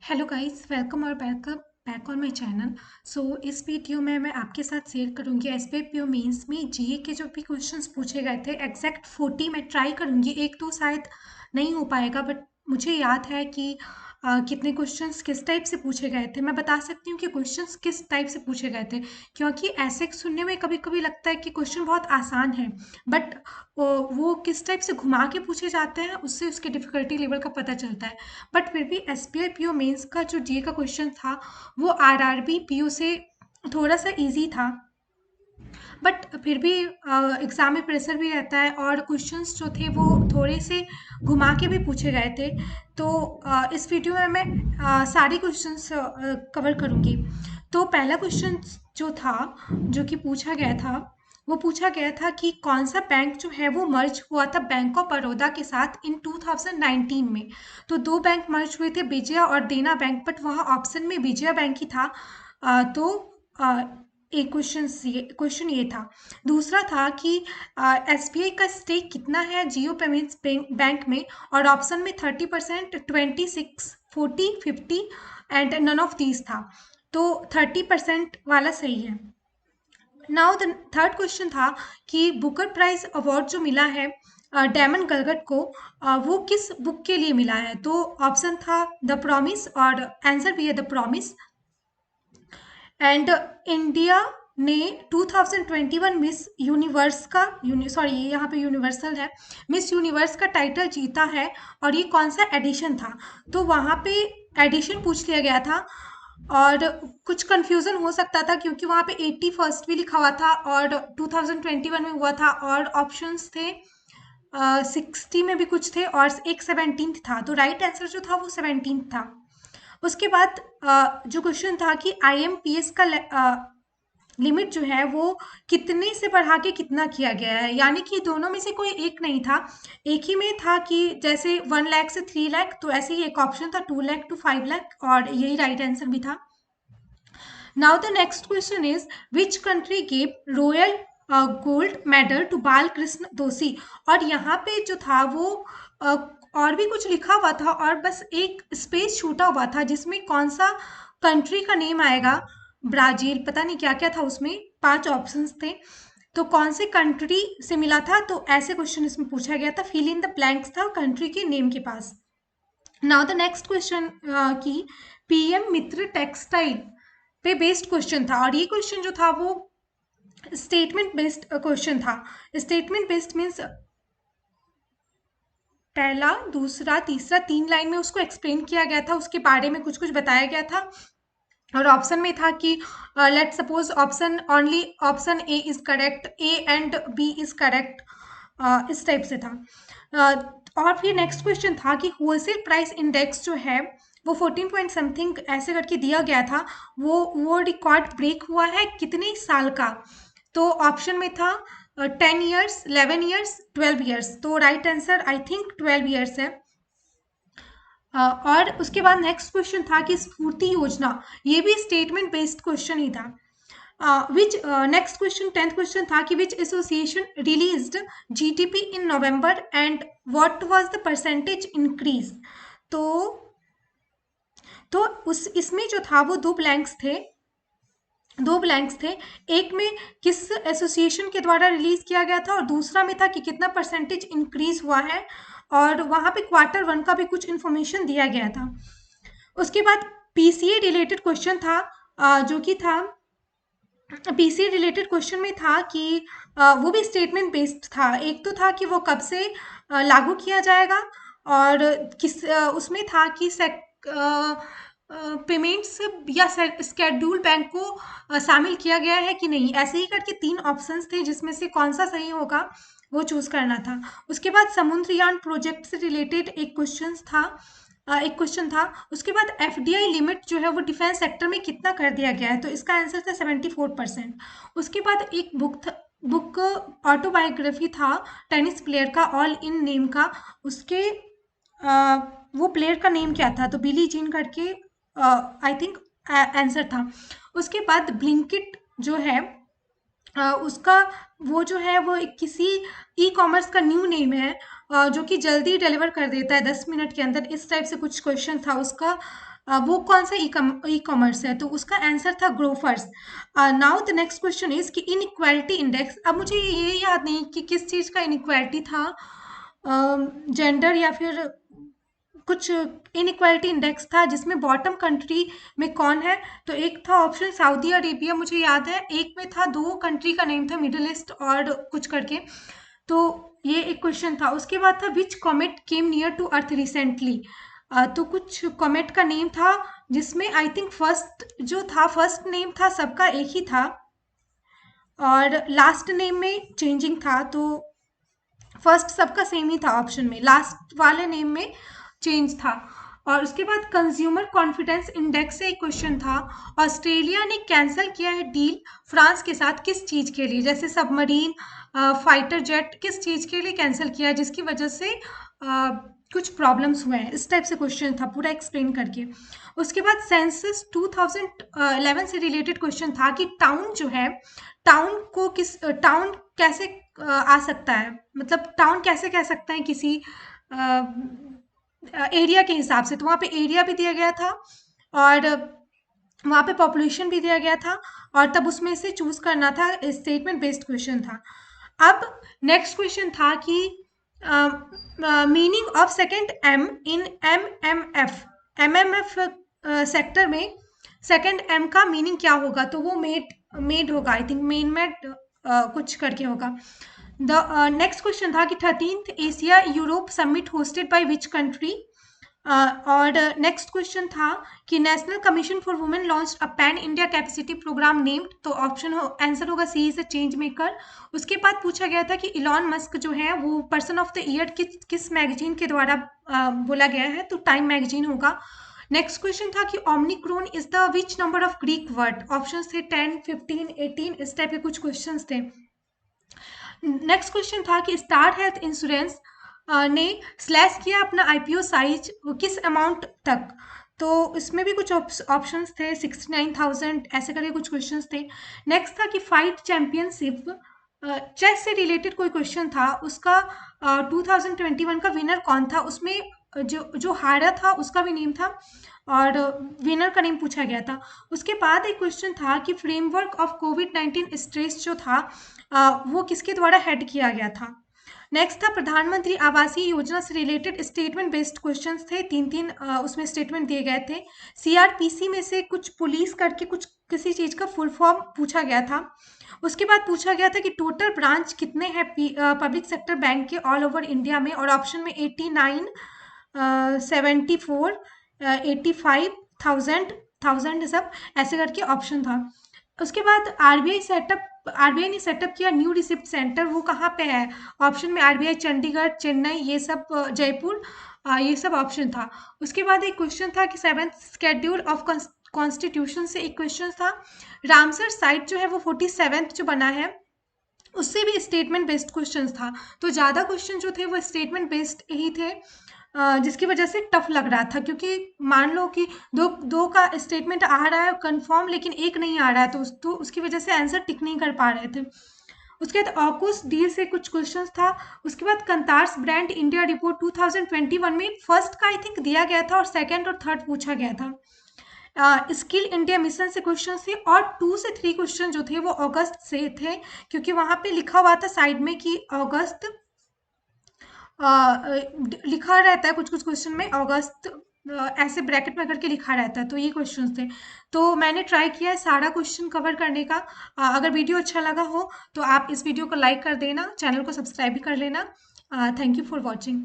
Hello guys, welcome और back on my channel. सो इस video में मैं आपके साथ शेयर करूंगी एसबीआई पीओ मेंस में जीए के जो भी क्वेश्चंस पूछे गए थे एग्जैक्ट 40 मैं ट्राई करूंगी। एक तो शायद नहीं हो पाएगा, बट मुझे याद है कि कितने क्वेश्चंस किस टाइप से पूछे गए थे। मैं बता सकती हूँ कि क्वेश्चंस किस टाइप से पूछे गए थे, क्योंकि ऐसे सुनने में कभी कभी लगता है कि क्वेश्चन बहुत आसान है, बट वो किस टाइप से घुमा के पूछे जाते हैं उससे उसके डिफिकल्टी लेवल का पता चलता है। बट फिर भी एसबीआई पीओ मेंस का जो जीए का क्वेश्चन था वो आरआरबी पीओ से थोड़ा सा इजी था, बट फिर भी एग्जाम में प्रेशर भी रहता है और क्वेश्चंस जो थे वो थोड़े से घुमा के भी पूछे गए थे। तो इस वीडियो में मैं सारी क्वेश्चंस कवर करूँगी। तो पहला क्वेश्चन जो था, जो कि पूछा गया था, वो पूछा गया था कि कौन सा बैंक जो है वो मर्ज हुआ था बैंक ऑफ बड़ौदा के साथ इन 2019 में। तो दो बैंक मर्ज हुए थे, विजया और देना बैंक, बट वहाँ ऑप्शन में विजया बैंक ही था। तो अ, एक क्वेश्चन ये था। दूसरा था कि एसबीआई का स्टेक कितना है जियो पेमेंट्स बैंक में, और ऑप्शन में 30%, 26, 40, 50 एंड नन ऑफ दीज था। तो 30% वाला सही है। नाउ द थर्ड क्वेश्चन था कि बुकर प्राइज अवार्ड जो मिला है डैमन गलगट को, वो किस बुक के लिए मिला है। तो ऑप्शन था द प्रॉमिस और आंसर भी है द प्रॉमिस। एंड इंडिया ने 2021 मिस यूनिवर्स का सॉरी ये यहाँ पे यूनिवर्सल है, मिस यूनिवर्स का टाइटल जीता है, और ये कौन सा एडिशन था। तो वहाँ पे एडिशन पूछ लिया गया था, और कुछ कंफ्यूजन हो सकता था क्योंकि वहाँ पे 81st भी लिखा हुआ था और 2021 में हुआ था, और ऑप्शंस थे 60 में भी कुछ थे और एक 17th था। तो राइट आंसर जो था वो 17th था। उसके बाद जो क्वेश्चन था कि आईएमपीएस का लिमिट जो है वो कितने से बढ़ा के कितना किया गया है, यानी कि दोनों में से कोई एक नहीं था। एक ही में था कि जैसे 1 लाख से 3 लाख, तो ऐसे ही एक ऑप्शन था 2 लाख टू 5 लाख, और यही राइट आंसर भी था। Now the next question is which country gave royal gold medal to Bal Krishna दोषी। और यहाँ पे जो था वो और भी कुछ लिखा हुआ था और बस एक स्पेस छूटा हुआ था जिसमें कौन सा कंट्री का नेम आएगा, ब्राजील, पता नहीं क्या क्या था उसमें, 5 ऑप्शंस थे। तो कौन से कंट्री से मिला था, तो ऐसे क्वेश्चन इसमें पूछा गया था, फिल इन द ब्लैंक्स था कंट्री के नेम के पास। नाउ द नेक्स्ट क्वेश्चन की पीएम मित्र टेक्सटाइल पे बेस्ड क्वेश्चन था, और ये क्वेश्चन जो था वो स्टेटमेंट बेस्ड क्वेश्चन था। स्टेटमेंट बेस्ड मीन्स पहला, दूसरा, तीसरा, 3 लाइन में उसको एक्सप्लेन किया गया था, उसके बारे में कुछ कुछ बताया गया था। और ऑप्शन में था कि let suppose option only option A is correct, A and B is correct, इस टाइप से था। और फिर नेक्स्ट क्वेश्चन था कि होलसेल प्राइस इंडेक्स जो है वो 14 पॉइंट समथिंग ऐसे करके दिया गया था, वो रिकॉर्ड ब्रेक हुआ है कितने साल का। तो ऑप्शन में था 10 ईयर्स, 11 ईयर्स, 12 ईयर्स। तो right answer I think 12 years है। और उसके बाद नेक्स्ट क्वेश्चन था कि स्फूर्ति योजना, ये भी स्टेटमेंट बेस्ड क्वेश्चन ही था। विच नेक्स्ट क्वेश्चन, 10th क्वेश्चन था कि which association released GDP in November and what was the percentage increase. तो उस इसमें जो था वो दो ब्लैंक्स थे। एक में किस एसोसिएशन के द्वारा रिलीज किया गया था और दूसरा में था कि कितना परसेंटेज इंक्रीज हुआ है, और वहां पे Q1 का भी कुछ इंफॉर्मेशन दिया गया था। उसके बाद पीसीए रिलेटेड क्वेश्चन था, जो कि था पीसीए रिलेटेड क्वेश्चन में था कि वो भी स्टेटमेंट बेस्ड था। एक तो था कि वो कब से लागू किया जाएगा, और उसमें था कि पेमेंट्स या स्केड्यूल बैंक को शामिल किया गया है कि नहीं। ऐसे ही करके 3 ऑप्शंस थे जिसमें से कौन सा सही होगा वो चूज करना था। उसके बाद समुद्रयान प्रोजेक्ट से रिलेटेड एक क्वेश्चन था। उसके बाद एफडीआई लिमिट जो है वो डिफेंस सेक्टर में कितना कर दिया गया है, तो इसका आंसर था 74%। उसके बाद एक बुक ऑटोबायोग्राफी था टेनिस प्लेयर का, ऑल इन नेम का, उसके वो प्लेयर का नेम क्या था, तो बिली जीन करके आई थिंक आंसर था। उसके बाद ब्लिंकिट जो है उसका वो जो है वो किसी ई कॉमर्स का न्यू नेम है, जो कि जल्दी डिलीवर कर देता है 10 मिनट के अंदर, इस टाइप से कुछ क्वेश्चन था उसका। वो कौन सा ई कॉमर्स है, तो उसका आंसर था Grofers. Now the next question is कि इनइक्वालिटी इंडेक्स, अब मुझे ये याद नहीं कि किस चीज का इनइक्वालिटी था, जेंडर या फिर कुछ इनइक्वालिटी इंडेक्स था जिसमें बॉटम कंट्री में कौन है। तो एक था ऑप्शन सऊदी अरेबिया, मुझे याद है, एक में था, दो कंट्री का नेम था, मिडिल ईस्ट और कुछ करके। तो ये एक क्वेश्चन था। उसके बाद था which comet came near to earth recently. तो कुछ कॉमेट का नेम था जिसमें आई थिंक फर्स्ट जो था, फर्स्ट नेम था सबका एक ही था और लास्ट नेम में चेंजिंग था। तो फर्स्ट सबका सेम ही था ऑप्शन में, लास्ट वाले नेम में चेंज था। और उसके बाद कंज्यूमर कॉन्फिडेंस इंडेक्स से एक क्वेश्चन था, ऑस्ट्रेलिया ने कैंसिल किया है डील फ्रांस के साथ किस चीज के लिए, जैसे सबमरीन, फाइटर जेट, किस चीज के लिए कैंसिल किया है जिसकी वजह से कुछ प्रॉब्लम्स हुए हैं, इस टाइप से क्वेश्चन था पूरा एक्सप्लेन करके। उसके बाद सेंसस 2011 से रिलेटेड क्वेश्चन था कि टाउन जो है, टाउन को किस टाउन कैसे आ सकता है, मतलब टाउन कैसे कह सकता है किसी एरिया के हिसाब से। तो वहाँ पे एरिया भी दिया गया था और वहाँ पे पॉपुलेशन भी दिया गया था और तब उसमें से चूज करना था, स्टेटमेंट बेस्ड क्वेश्चन था। अब नेक्स्ट क्वेश्चन था कि meaning of second M in MMF sector में सेकंड एम का मीनिंग क्या होगा, तो वो मेड मेड होगा, आई थिंक मेन मेड कुछ करके होगा। द नेक्स्ट क्वेश्चन था कि 13th Asia Europe summit hosted by which country. और नेक्स्ट क्वेश्चन था कि National Commission for Women launch a pan India capacity program named, तो ऑप्शन आंसर होगा C is a change maker. उसके बाद पूछा गया था कि इलॉन मस्क जो है वो पर्सन ऑफ द ईयर किस मैगजीन के द्वारा बोला गया है, तो टाइम मैगजीन होगा। नेक्स्ट क्वेश्चन था कि omicron is the which number of Greek word, option थे 10, 15, 18, इस टाइप के कुछ क्वेश्चन थे। नेक्स्ट क्वेश्चन था कि स्टार हेल्थ इंश्योरेंस ने स्लैश किया अपना आईपीओ साइज किस अमाउंट तक, तो इसमें भी कुछ ऑप्शंस थे, 69,000 ऐसे करके कुछ क्वेश्चंस थे। नेक्स्ट था कि फाइट चैंपियनशिप चेस से रिलेटेड कोई क्वेश्चन था, उसका 2021 का विनर कौन था, उसमें जो जो हारा था उसका भी नेम था और विनर का नेम पूछा गया था। उसके बाद एक क्वेश्चन था कि फ्रेमवर्क ऑफ कोविड-19 स्ट्रेस जो था वो किसके द्वारा हेड किया गया था। नेक्स्ट था प्रधानमंत्री आवासीय योजना से रिलेटेड स्टेटमेंट बेस्ड क्वेश्चंस थे, तीन तीन उसमें स्टेटमेंट दिए गए थे। सीआरपीसी में से कुछ पुलिस करके कुछ किसी चीज का फुल फॉर्म पूछा गया था। उसके बाद पूछा गया था कि टोटल ब्रांच कितने हैं पब्लिक सेक्टर बैंक के ऑल ओवर इंडिया में, और ऑप्शन में 89, 74, 85, 1000 सब ऐसे करके ऑप्शन था। उसके बाद आरबीआई ने सेटअप किया न्यू रिसिप्ट सेंटर, वो कहाँ पे है, ऑप्शन में आरबीआई चंडीगढ़, चेन्नई, ये सब जयपुर, ये सब ऑप्शन था। उसके बाद एक क्वेश्चन था कि 7th स्केड्यूल ऑफ कॉन्स्टिट्यूशन से एक क्वेश्चन था, रामसर साइट जो है वो 47th जो बना है उससे भी स्टेटमेंट बेस्ड क्वेश्चन था। तो ज़्यादा क्वेश्चन जो थे वो स्टेटमेंट बेस्ड ही थे, जिसकी वजह से टफ लग रहा था, क्योंकि मान लो कि दो दो का स्टेटमेंट आ रहा है कंफर्म लेकिन एक नहीं आ रहा है, तो उसकी वजह से आंसर टिक नहीं कर पा रहे थे। उसके बाद ऑकुस डील से कुछ क्वेश्चंस था। उसके बाद कंतार्स ब्रांड इंडिया रिपोर्ट 2021 में फर्स्ट का आई थिंक दिया गया था और सेकंड और थर्ड पूछा गया था। स्किल इंडिया मिशन से क्वेश्चन थे और 2 से 3 क्वेश्चन जो थे वो अगस्त से थे, क्योंकि वहां पे लिखा हुआ था साइड में कि अगस्त लिखा रहता है, कुछ कुछ क्वेश्चन में अगस्त ऐसे ब्रैकेट में करके लिखा रहता है, तो ये क्वेश्चंस थे। तो मैंने ट्राई किया है सारा क्वेश्चन कवर करने का। अगर वीडियो अच्छा लगा हो तो आप इस वीडियो को लाइक कर देना, चैनल को सब्सक्राइब भी कर लेना। Thank you for watching.